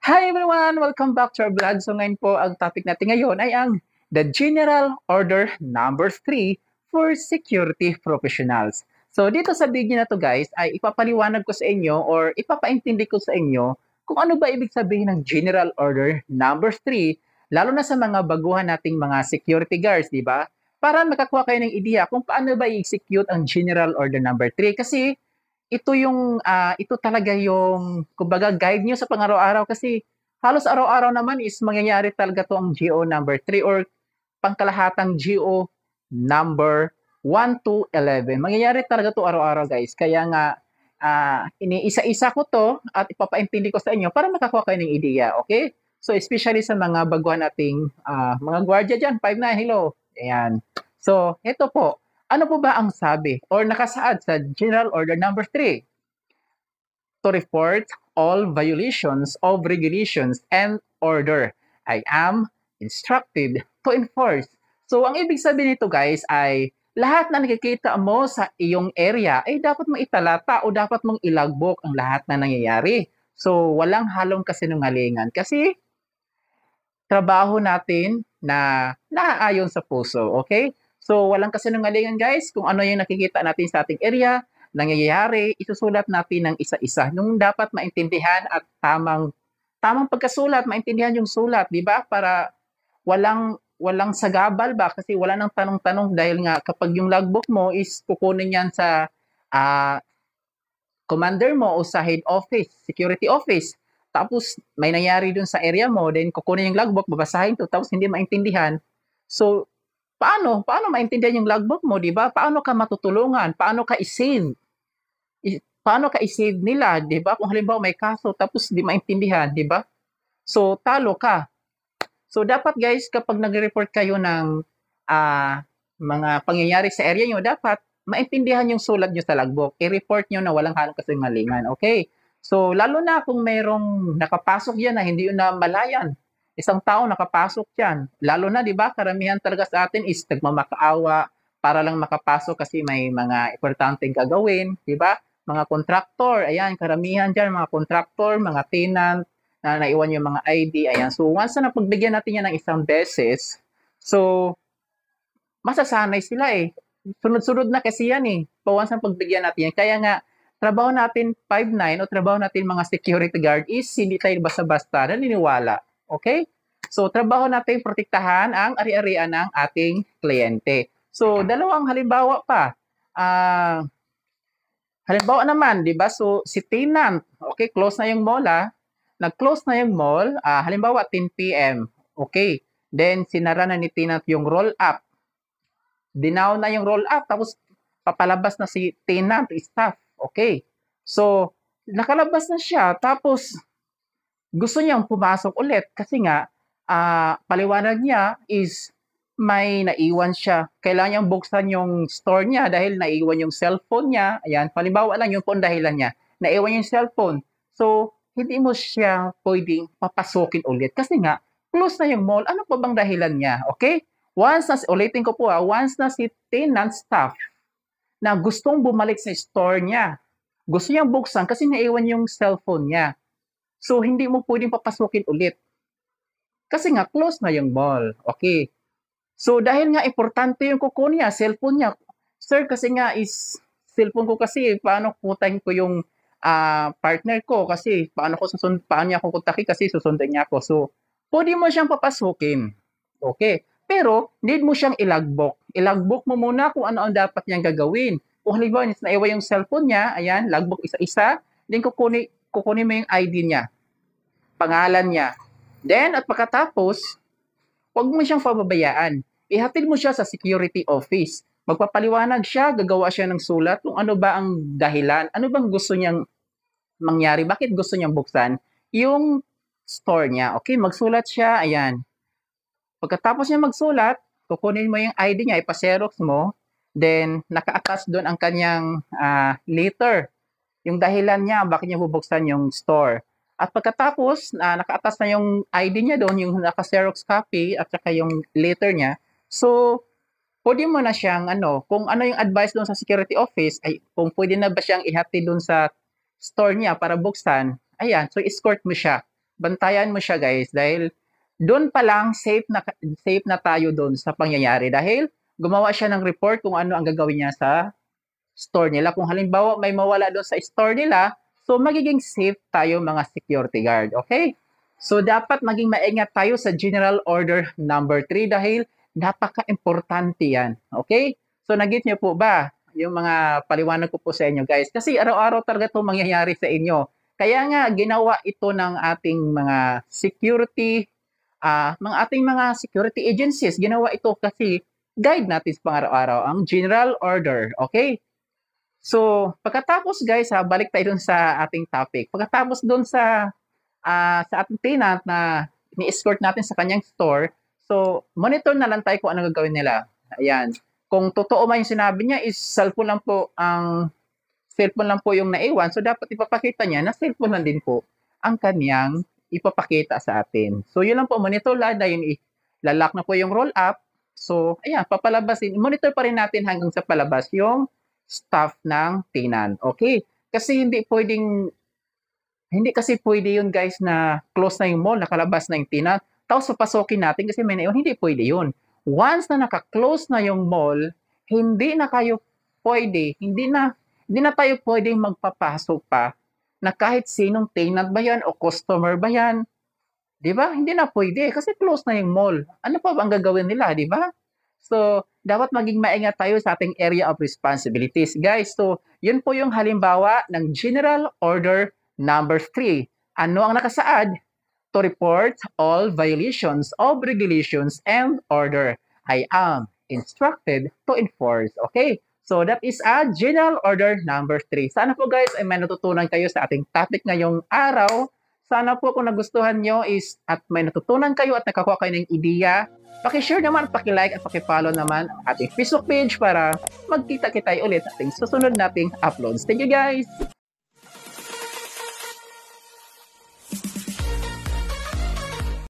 Hi everyone! Welcome back to our vlog. So ngayon po, ang topic natin ngayon ay ang the General Order number 3 for Security Professionals. So dito sa video na to guys, ay ipapaliwanag ko sa inyo or ipapaintindi ko sa inyo kung ano ba ibig sabihin ng General Order number 3, lalo na sa mga baguhan nating mga security guards, di ba? Para makakuha kayo ng ideya kung paano ba i-execute ang General Order number 3. Kasi ito talaga yung kumbaga guide niyo sa pang-araw-araw kasi halos araw-araw naman is mangyayari talaga 'to ang GO number 3 or pangkalahatang GO number 1 to 11. Mangyayari talaga 'to araw-araw guys. Kaya nga iniisa-isa ko 'to at ipapaintindi ko sa inyo para makakuha kayo ng ideya, okay? So especially sa mga baguhan nating mga gwardiya diyan, 5'9", hello. Ayan. So, ito po. Ano po ba ang sabi or nakasaad sa General Order number 3? To report all violations of regulations and order. I am instructed to enforce. So, ang ibig sabihin nito guys ay lahat na nakikita mo sa iyong area ay dapat mong italata o dapat mong ilagbok ang lahat na nangyayari. So, walang halong kasinungalingan kasi trabaho natin na naaayon sa puso, okay? So, walang kasinungalingan guys, kung ano yung nakikita natin sa ating area, nangyayari, isusulat natin ng isa-isa. Nung dapat maintindihan at tamang pagkasulat, maintindihan yung sulat, di ba? Para walang sagabal ba? Kasi wala nang tanong-tanong dahil nga kapag yung logbook mo is kukunin yan sa commander mo o sa head office, security office. Tapos may nangyari dun sa area mo, then kukunin yung logbook, babasahin to, tapos hindi maintindihan. So, paano maintindihan yung logbook mo, di ba? Paano ka matutulungan? Paano ka i-save? Paano ka i-save nila, di ba? Kung halimbawa may kaso, tapos di maintindihan, di ba? So, talo ka. So, dapat guys, kapag nag-report kayo ng mga pangyayari sa area nyo, dapat maintindihan yung sulat nyo sa logbook. I-report nyo na walang halong kasinungalingan. Okay? So, lalo na kung mayroong nakapasok yan na hindi yun na malayan. Isang tao nakapasok yan. Lalo na, di ba, karamihan talaga sa atin is nagmamakaawa para lang makapasok kasi may mga importanteng gagawin, di ba? Mga contractor, ayan, karamihan dyan, mga contractor, mga tenant, na naiwan yung mga ID, ayan. So, once na napagbigyan natin yan ng isang beses, so, masasanay sila eh. Sunod-sunod na kasi yan eh. Once na pagbigyan natin yan. Kaya nga, trabaho natin 5'9" o trabaho natin mga security guard is hindi tayo basta-basta naniniwala. Okay? So, trabaho natin protektahan ang ari-arian ng ating kliyente. So, dalawang halimbawa pa. Halimbawa naman, di ba? So, si tenant, okay, close na yung mall nag-close na yung mall, halimbawa 10 p.m. Okay. Then, sinara na ni tenant yung roll-up. Dinaw na yung roll-up, tapos papalabas na si tenant, staff. Okay. So, nakalabas na siya, tapos gusto niyang pumasok ulit kasi nga, paliwanag niya is may naiwan siya. Kailangan niyang buksan yung store niya dahil naiwan yung cellphone niya. Ayan, palimbawa lang yung po dahilan niya. Naiwan yung cellphone. So, hindi mo siya pwedeng papasukin ulit kasi nga, close na yung mall. Ano pa bang dahilan niya? Okay? Ulitin ko po once na si tenant staff na gustong bumalik sa store niya, gusto niyang buksan kasi naiwan yung cellphone niya. So, hindi mo pwedeng papasukin ulit. Kasi nga, close na yung mall. Okay. So, dahil nga importante yung kukunin niya, cellphone niya. Sir, kasi nga is, cellphone ko kasi, paano kukutain ko yung partner ko kasi paano niya ako kontakin kasi susundan niya ako. So, pwede mo siyang papasukin. Okay. Pero, need mo siyang ilagbok. Ilagbok mo muna kung ano ang dapat niyang gagawin. Kung halimbawa, naiwan yung cellphone niya, ayan, lagbok isa-isa, then kukunin mo yung ID niya, pangalan niya. Then, at pagkatapos, huwag mo siyang pababayaan. Ihatid mo siya sa security office. Magpapaliwanag siya, gagawa siya ng sulat kung ano ba ang dahilan, ano bang gusto niyang mangyari, bakit gusto niyang buksan yung store niya. Okay, magsulat siya, ayan. Pagkatapos niya magsulat, kukunin mo yung ID niya, ipa-xerox mo, then naka-attach doon ang kanyang letter, yung dahilan niya, bakit niya bubuksan yung store. At pagkatapos, naka-attach na yung ID niya doon, yung naka-xerox copy, at saka yung letter niya, so, pwede mo na siyang, kung ano yung advice doon sa security office, ay kung pwede na ba siyang ihati doon sa store niya para buksan, ayan, so escort mo siya. bantayan mo siya guys dahil doon pa lang safe na tayo doon sa pangyayari dahil gumawa siya ng report kung ano ang gagawin niya sa store nila. Kung halimbawa may mawala doon sa store nila, so magiging safe tayo mga security guard. Okay? So dapat maging maingat tayo sa General Order number 3 dahil napaka-importante yan. Okay? So nag-get niyo po ba yung mga paliwanag ko po sa inyo guys? Kasi araw-araw talaga itong mangyayari sa inyo. Kaya nga ginawa ito ng ating mga security agencies. Ginawa ito kasi guide natin sa pang-araw-araw ang General Order. Okay? So, pagkatapos guys, balik tayo dun sa ating topic. Pagkatapos dun sa ating tenant na ni-escort natin sa kanyang store, so, monitor na lang tayo kung ano gagawin nila. Ayan. Kung totoo man yung sinabi niya is cellphone lang po yung naiwan, so dapat ipapakita niya na cellphone lang din po ang kanyang ipapakita sa atin. So, yun lang po, monitor lang, dahil lalak na po yung roll up. So, ayan, papalabasin. Monitor pa rin natin hanggang sa palabas yung staff ng tenant. Okay? Kasi hindi kasi pwede yun guys na close na yung mall, nakalabas na yung tenant, tapos papasokin natin kasi may naiwan. Hindi pwede yun. Once na naka-close na yung mall, hindi na tayo pwedeng magpapasok pa na kahit sinong tenant ba yan o customer ba yan. Di ba? Hindi na pwede kasi close na yung mall. Ano pa ba ang gagawin nila, di ba? So, dapat maging maingat tayo sa ating area of responsibilities. Guys, so, yun po yung halimbawa ng General Order number 3. Ano ang nakasaad? To report all violations of regulations and order. I am instructed to enforce. Okay? So, that is a General Order number 3. Sana po guys ay may natutunan kayo sa ating topic ngayong araw. Sana po kung nagustuhan nyo at may natutunan kayo at nakakuha kayo ng ideya, paki-share naman, paki-like at paki-follow naman ang ating Facebook page para magkita-kita ulit sa ating susunod nating uploads. Thank you guys!